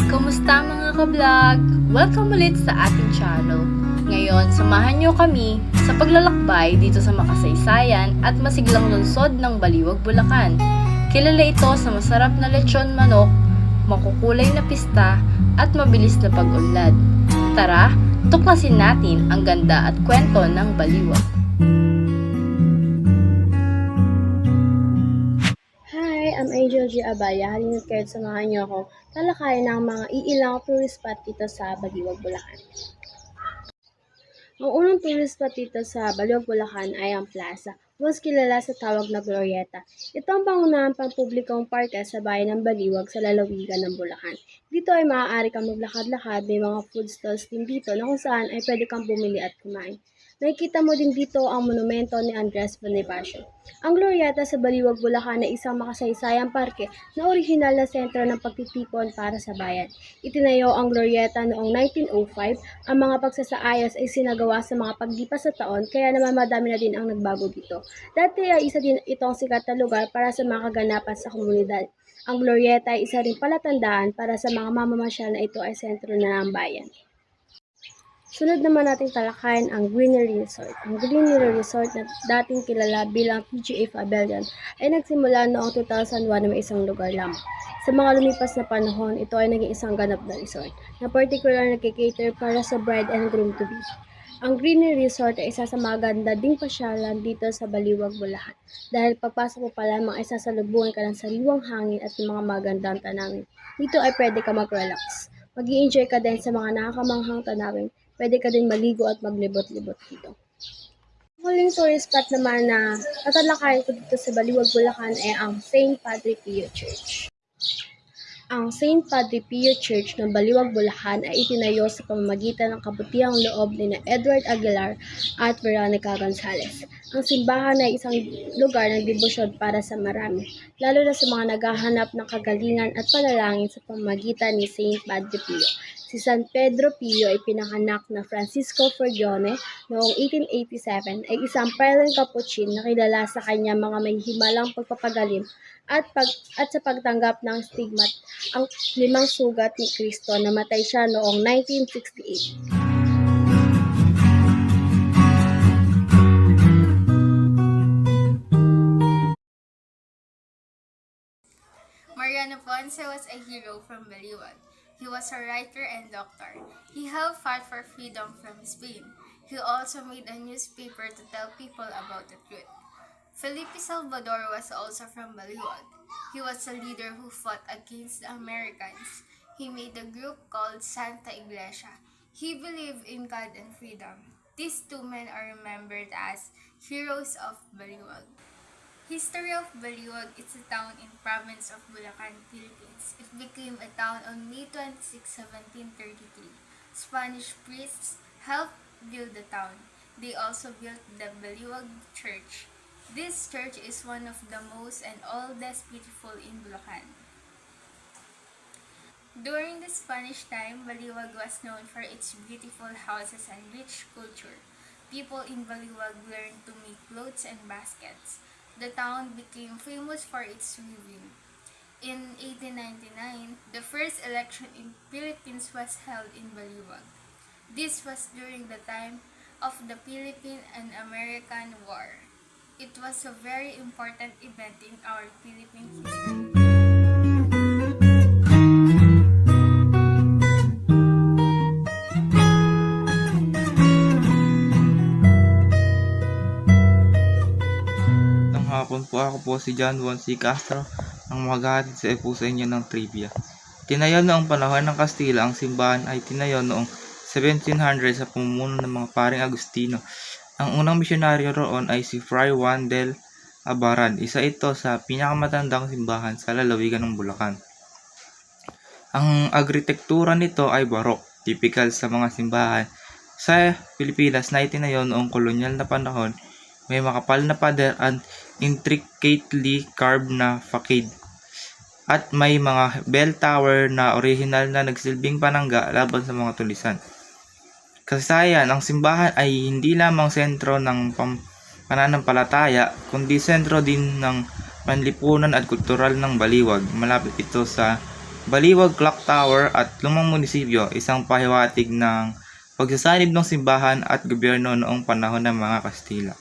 Kamusta mga ka-vlog? Welcome ulit sa ating channel. Ngayon, samahan niyo kami sa paglalakbay dito sa makasaysayan at masiglang lungsod ng Baliwag, Bulacan. Kilala ito sa masarap na lechon manok, makukulay na pista at mabilis na pag-unlad. Tara, tuklasin natin ang ganda at kwento ng Baliwag. Hi, I'm Angel G. Abaya. Halina't kayo't samahan niyo ako talakayin ng mga iilang tourist spot dito sa Baliwag, Bulacan. Ang unang tourist spot dito sa Baliwag, Bulacan ay ang plaza, mas kilala sa tawag na Glorieta. Ito ang pangunahang pampublikong parke sa bayan ng Baliwag sa lalawigan ng Bulacan. Dito ay maaari kang maglakad-lakad, may mga food stalls din dito na kung saan ay pwede kang bumili at kumain. Nakikita mo din dito ang monumento ni Andres Bonifacio. Ang Glorieta sa Baliwag, Bulacan ay isang makasaysayang parke na orihinal na sentro ng pagtitipon para sa bayan. Itinayo ang Glorieta noong 1905. Ang mga pagsasaayos ay sinagawa sa mga paglipas sa taon kaya naman madami na din ang nagbago dito. Dati ay isa din itong sikat na lugar para sa mga kaganapan sa komunidad. Ang Glorieta ay isa ring palatandaan para sa mga mamamasyal na ito ay sentro na ng bayan. Sunod naman nating talakayin ang Greenery Resort. Ang Greenery Resort na dating kilala bilang PGA Pavilion ay nagsimula noong 2001 na may isang lugar lamang. Sa mga lumipas na panahon, ito ay naging isang ganap na resort na particular nagkikater para sa bride and groom to be. Ang Greenery Resort ay isa sa maganda ding pasyalan dito sa Baliwag, Bulacan. Dahil pagpasok mo pa lamang ay sasalubungan ka ng sariwang hangin at mga magandang tanawin. Dito ay pwede ka mag-relax. Mag-i-enjoy ka din sa mga nakakamanghang tanawin. Pwede ka din maligo at maglibot-libot dito. Huling tourist spot naman na tatalakayin ko dito sa Baliwag, Bulacan ay ang St. Padre Pio Church. Ang St. Padre Pio Church ng Baliwag, Bulacan ay itinayo sa pamamagitan ng kabutihang loob ni Edward Aguilar at Veronica Gonzalez. Ang simbahan ay isang lugar ng debosyon para sa marami, lalo na sa mga naghahanap ng kagalingan at panalangin sa pamamagitan ni St. Padre Pio. Si San Pedro Pio ay pinanganak na Francisco Fergione noong 1887 ay isang Pileng Capuchin na kilala sa kanyang mga may himalang pagpapagaling at sa pagtanggap ng stigmat ang 5 sugat ni Kristo. Namatay siya noong 1968. Mariano Ponce was a hero from Baliwag. He was a writer and doctor. He helped fight for freedom from Spain. He also made a newspaper to tell people about the truth. Felipe Salvador was also from Baliwag. He was a leader who fought against the Americans. He made a group called Santa Iglesia. He believed in God and freedom. These two men are remembered as heroes of Baliwag. History of Baliwag is a town in province of Bulacan, Philippines. It became a town on May 26, 1733. Spanish priests helped build the town. They also built the Baliwag Church. This church is one of the most and oldest beautiful in Bulacan. During the Spanish time, Baliwag was known for its beautiful houses and rich culture. People in Baliwag learned to make clothes and baskets. The town became famous for its weaving. In 1899, the first election in Philippines was held in Baliwag. This was during the time of the Philippine and American War. It was a very important event in our Philippine history. Hapon po, ako po si John Juan C. Castro ang maghahatid sa inyo ng trivia. Tinayo noong panahon ng Kastila, ang simbahan ay tinayo noong 1700 sa pamumuno ng mga paring Agustino. Ang unang misyonaryo roon ay si Fray Juan del Abaran. Isa ito sa pinakamatandang simbahan sa lalawigan ng Bulacan. Ang arkitektura nito ay barok, typical sa mga simbahan sa Pilipinas na itinayo noong kolonyal na panahon. May makapal na pader at intricately carved na facade. At may mga bell tower na original na nagsilbing panangga laban sa mga tulisan. Kasayan, ang simbahan ay hindi lamang sentro ng pananampalataya, kundi sentro din ng panlipunan at kultural ng Baliwag. Malapit ito sa Baliwag Clock Tower at Lumang Munisipyo, isang pahiwatig ng pagsasanib ng simbahan at gobyerno noong panahon ng mga Kastila.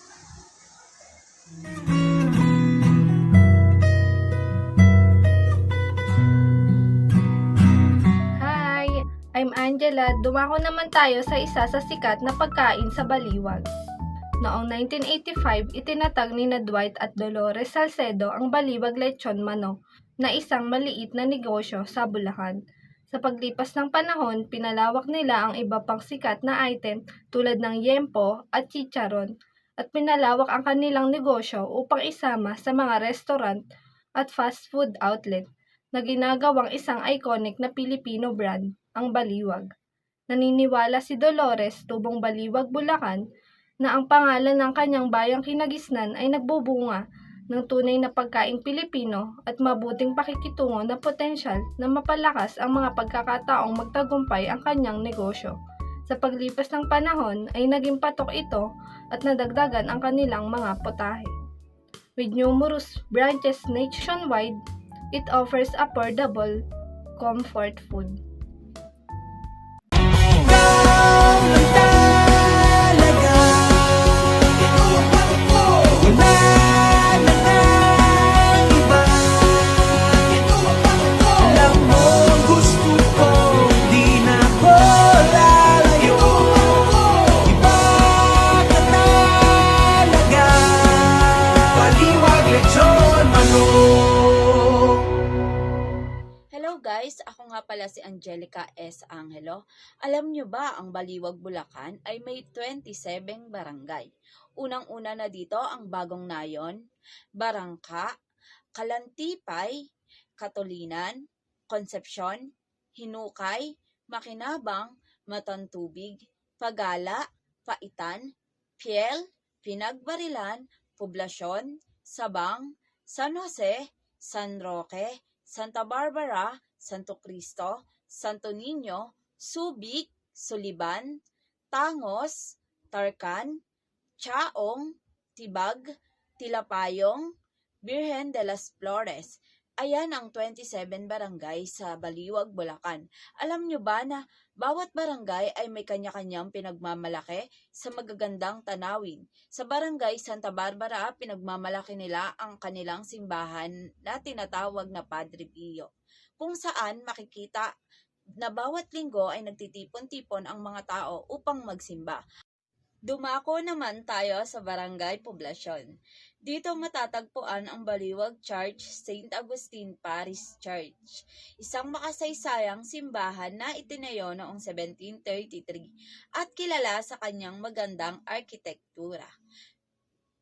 Hi! I'm Angela. Dumako naman tayo sa isa sa sikat na pagkain sa Baliwag. Noong 1985, itinatag ni Dwight at Dolores Salcedo ang Baliwag Lechon Manok na isang maliit na negosyo sa Bulacan. Sa paglipas ng panahon, pinalawak nila ang iba pang sikat na item tulad ng yempo at chicharon at pinalawak ang kanilang negosyo upang isama sa mga restaurant at fast food outlet na ginagawang isang iconic na Filipino brand, ang Baliwag. Naniniwala si Dolores, tubong Baliwag, Bulacan, na ang pangalan ng kanyang bayang kinagisnan ay nagbubunga ng tunay na pagkaing Pilipino at mabuting pakikitungo na potensyal na mapalakas ang mga pagkakataong magtagumpay ang kanyang negosyo. Sa paglipas ng panahon ay naging patok ito at nadagdagan ang kanilang mga potahe. With numerous branches nationwide, it offers affordable comfort food. Hello guys, ako nga pala si Angelica S. Angelo. Alam nyo ba ang Baliwag, Bulacan ay may 27 barangay. Unang-una na dito ang Bagong Nayon, Barangka, Kalantipay, Katulinan, Concepcion, Hinukay, Makinabang, Matantubig, Pagala, Paitan, Piel, Pinagbarilan, Poblasyon, Sabang, San Jose, San Roque, Santa Barbara, Santo Cristo, Santo Niño, Subic, Suliban, Tangos, Tarcan, Chaong, Tibag, Tilapayong, Virgen de las Flores. Ayan ang 27 barangay sa Baliwag, Bulacan. Alam nyo ba na bawat barangay ay may kanya-kanyang pinagmamalaki sa magagandang tanawin? Sa barangay Santa Barbara, pinagmamalaki nila ang kanilang simbahan na tinatawag na Padre Pio, kung saan makikita na bawat linggo ay nagtitipon-tipon ang mga tao upang magsimba. Dumako naman tayo sa Barangay Poblasyon. Dito matatagpuan ang Baliwag Church St. Agustin Parish Church, isang makasaysayang simbahan na itinayo noong 1733 at kilala sa kanyang magandang arkitektura.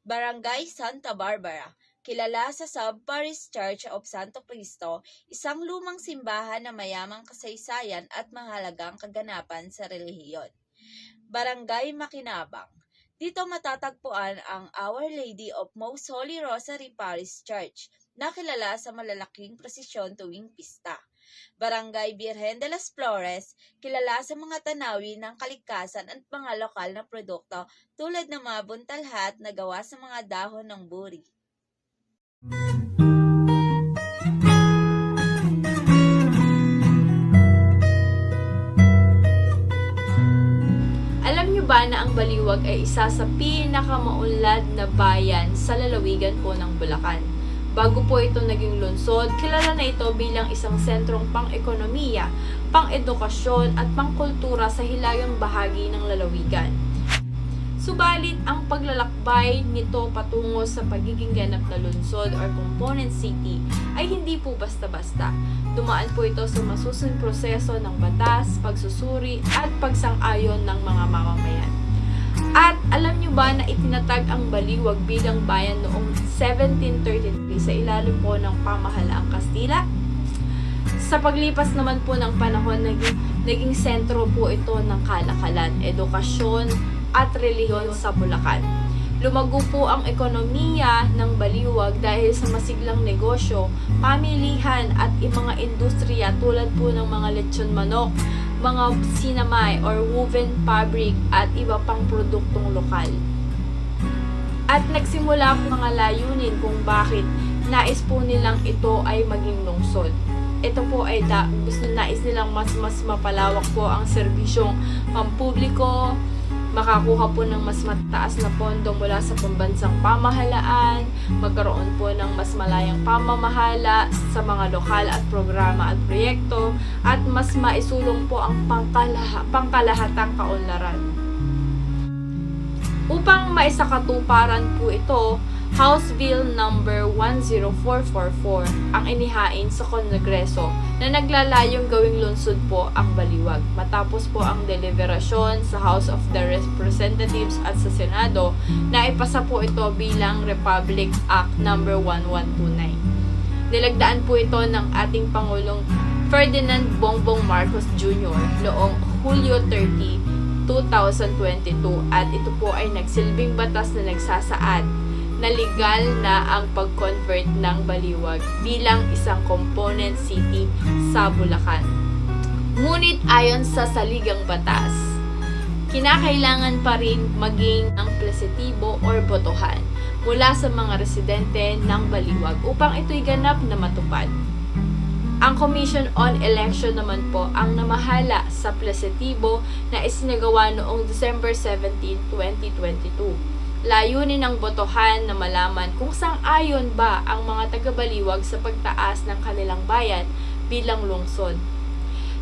Barangay Santa Barbara, kilala sa Sub-Parish Church of Santo Cristo, isang lumang simbahan na mayamang kasaysayan at mahalagang kaganapan sa relihiyon. Barangay Makinabang. Dito matatagpuan ang Our Lady of Most Holy Rosary Parish Church, na kilala sa malalaking prosesyon tuwing pista. Barangay Virgen de las Flores, kilala sa mga tanawin ng kalikasan at mga lokal na produkto tulad ng mga buntalhat na gawa sa mga dahon ng buri. Alam nyo ba na ang Baliwag ay isa sa pinakamaunlad na bayan sa lalawigan po ng Bulacan? Bago po ito naging lungsod, kilala na ito bilang isang sentrong pang-ekonomiya, pang-edukasyon at pang-kultura sa hilagang bahagi ng lalawigan. Subalit, ang paglalakbay nito patungo sa pagiging ganap na lungsod or component city ay hindi po basta-basta. Dumaan po ito sa masusunod proseso ng batas, pagsusuri at pagsang-ayon ng mga mamamayan. At alam nyo ba na itinatag ang Baliwag bilang bayan noong 1733 sa ilalim po ng pamahalaang Kastila? Sa paglipas naman po ng panahon, naging sentro po ito ng kalakalan, edukasyon at relihiyon sa Bulacan. Lumago po ang ekonomiya ng Baliwag dahil sa masiglang negosyo, pamilihan at mga industriya tulad po ng mga lechon manok, mga sinamay or woven fabric at iba pang produktong lokal. At nagsimula po mga layunin kung bakit nais po nilang ito ay maging lungsod. ito po ay nais nilang mas mapalawak po ang serbisyong pampubliko, makakuha po ng mas mataas na pondo mula sa pambansang pamahalaan, magkaroon po ng mas malayang pamamahala sa mga lokal at programa at proyekto, at mas maisulong po ang pangkalahatang kaunlaran. Upang maisakatuparan po ito, House Bill number 10444 ang inihain sa Kongreso na naglalayong gawing lungsod po ang Baliwag. Matapos po ang deliberasyon sa House of the Representatives at sa Senado, na ipasa po ito bilang Republic Act number 1129. Nilagdaan po ito ng ating Pangulong Ferdinand Bongbong Marcos Jr. noong Hulyo 30, 2022, at ito po ay nagsilbing batas na nagsasaad na legal na ang pag-convert ng Baliwag bilang isang component city sa Bulacan. Ngunit ayon sa saligang batas, kinakailangan pa rin maging ang plesitibo or botohan mula sa mga residente ng Baliwag upang ito'y ganap na matupad. Ang Commission on Election naman po ang namahala sa plesitibo na isinagawa noong December 17, 2022. Layunin ng botohan na malaman kung sang-ayon ba ang mga taga-Baliwag sa pagtaas ng kanilang bayan bilang lungsod.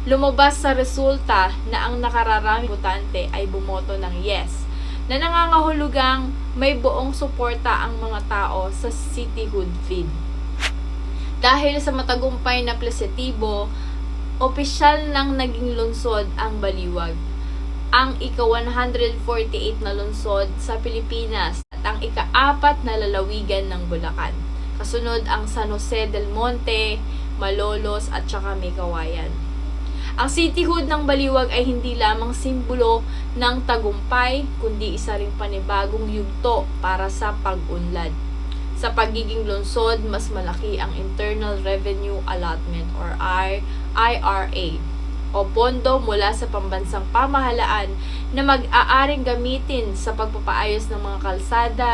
Lumabas sa resulta na ang nakararaming botante ay bumoto ng yes, na nangangahulugang may buong suporta ang mga tao sa cityhood feed. Dahil sa matagumpay na plesitibo, opisyal nang naging lungsod ang Baliwag, ang ika-148 na lungsod sa Pilipinas at ang ika-4 na lalawigan ng Bulacan. Kasunod ang San Jose del Monte, Malolos at saka May Kawayan. Ang cityhood ng Baliwag ay hindi lamang simbolo ng tagumpay, kundi isa ring panibagong yugto para sa pag-unlad. Sa pagiging lungsod, mas malaki ang Internal Revenue Allotment or IRA o pondo mula sa pambansang pamahalaan na mag-aaring gamitin sa pagpapaayos ng mga kalsada,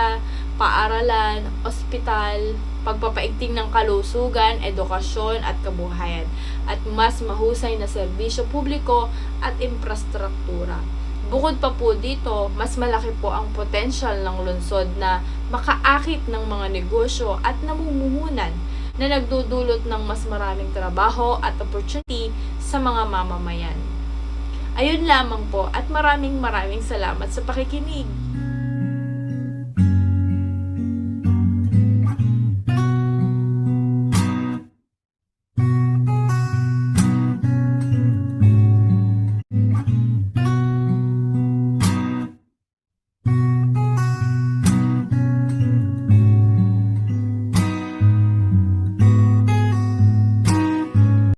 paaralan, ospital, pagpapaigting ng kalusugan, edukasyon at kabuhayan, at mas mahusay na serbisyo publiko at infrastruktura. Bukod pa po dito, mas malaki po ang potensyal ng lungsod na makaakit ng mga negosyo at namumuhunan na nagdudulot ng mas maraming trabaho at opportunity sa mga mamamayan. Ayun lamang po at maraming salamat sa pakikinig.